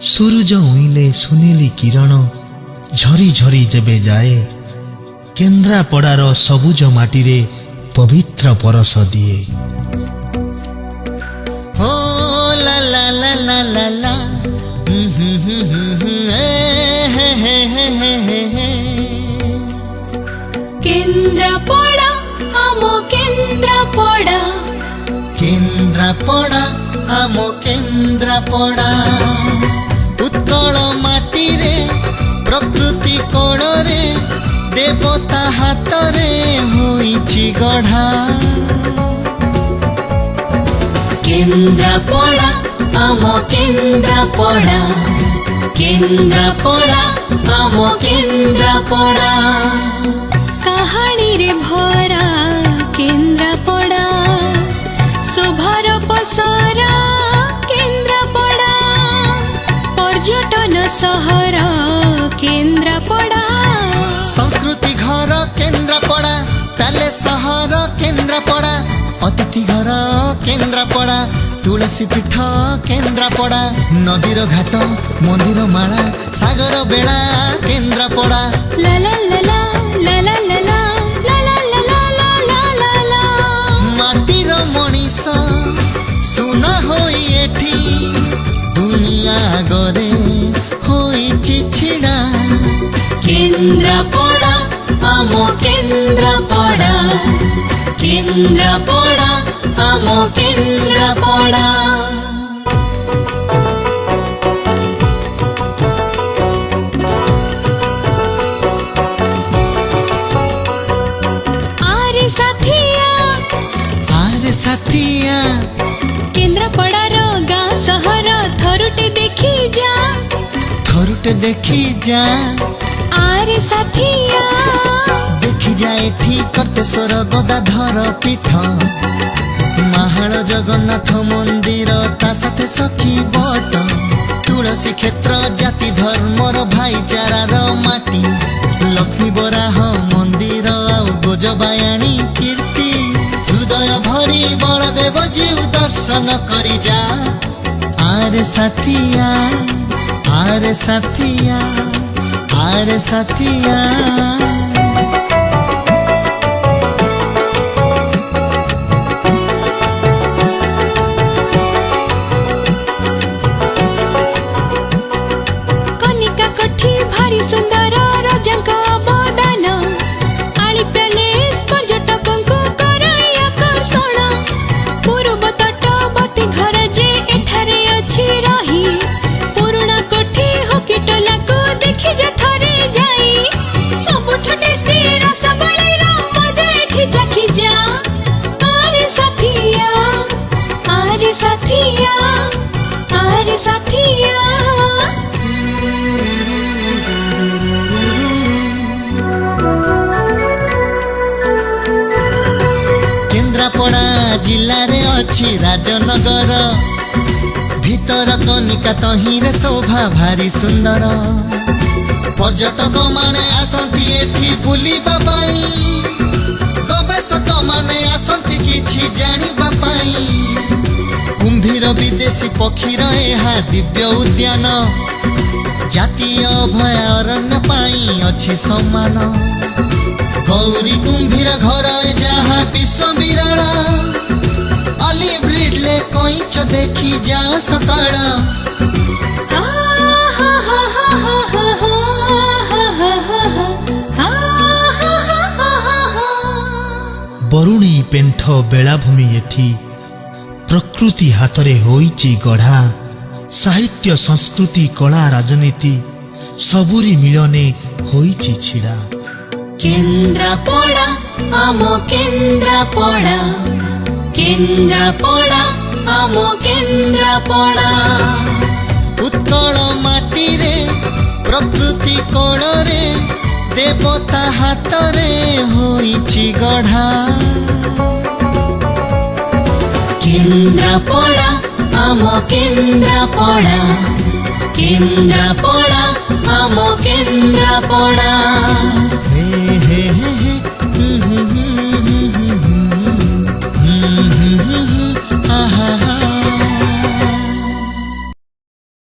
सूरज उइले सुनेली किरण झरी झरी जेबे जाए केन्द्रापड़ार सबुज माटीरे पवित्र परस दिए। हो ला ला ला ला ला ला केन्द्रापड़ा आमो केन्द्रापड़ा केन्द्रापड़ा आमो केन्द्रापड़ा उत्कल माटी रे प्रकृति कोण रे देवता हाथ रे होइछि गढ़ा। केन्द्रापड़ा आमो केन्द्रापड़ा केन्द्रापड़ा आमो केन्द्रापड़ा कहानी रे भरा केन्द्रापड़ा शोभार पसरा केन्द्रापड़ा पर्यटन सहर केन्द्रापड़ा संस्कृति घर केन्द्रापड़ा पैलेस सहर केन्द्रापड़ा अतिथि घर केन्द्रापड़ा तुलसी पीठ केन्द्रापड़ा नदीर घाट मंदिर माला सागर बेला केन्द्रापड़ा ला ला ला ला ला ला ला ला ला ला ला ला ला ला माटीर मनीष सुना होई एठी दुनिया गरे होइछि छिड़ा। केन्द्रापड़ा आमो केन्द्रापड़ा केन्द्रापड़ा आमो केन्द्रापड़ा आरे साथिया केन्द्रापड़ार गाँ सहर थरुटे देखी जा आरे साथिया देखी जा एठी कर्तेश्वर गदाधर पीठ महाल जगन्नाथ मंदिर ता साथे सखी बट तुलसी क्षेत्र जाति धर्मर भाईचारार माटी लक्ष्मी बराह मंदिर आउ गोजबायाणी कीर्ति हृदय भरी बलदेव जीव दर्शन करी जा। आरे साथिया आरे साथिया आरे साथिया कनिका कोठी भारी सुंदर रजांक अवदान आली पैलेस पर्यटकंकु कराई आकर्षण पूर्व तटवर्ती घर जे एठारे अछि रही पुराना कोठी होकिटला को देखि जा थरे जाई सबुठ टेस्टी रसबळी रो मजा एठी चाखी जा। आरे साथिया आरे साथिया आरे साथिया केन्द्रापड़ा जिल्ला रे अछि राजनगर भीतर कनिका तहिरे शोभा भारी सुंदर पर्यटक माने आसंती एठी बुलिबा पाई गवेषक माने आसंती किछि जानिबा पाई कुंभीर विदेशी पक्षीर एहा दिव्य उद्यान जातीय अभयारण्य पाई अछि सम्मान गौरी कुंभीर घर जहाँ विश्व विरला अलिव रिडले कईच देखी जाओ सकाळ। बरुणी पेंठ बेलाभूमि एठी प्रकृति हातरे होइछि गढ़ा साहित्य संस्कृति कला राजनीति सबुरी मिलने होइछि छिड़ा। केन्द्रापड़ा आमो केन्द्रापड़ा केन्द्रापड़ा आमो केन्द्रापड़ा उत्कल माटी रे प्रकृति कोण रे देवता हाथ रे होइछि गढ़ा। केन्द्रापड़ा आमो केन्द्रापड़ा केन्द्रापड़ा आमो केन्द्रापड़ा हे हे हे हे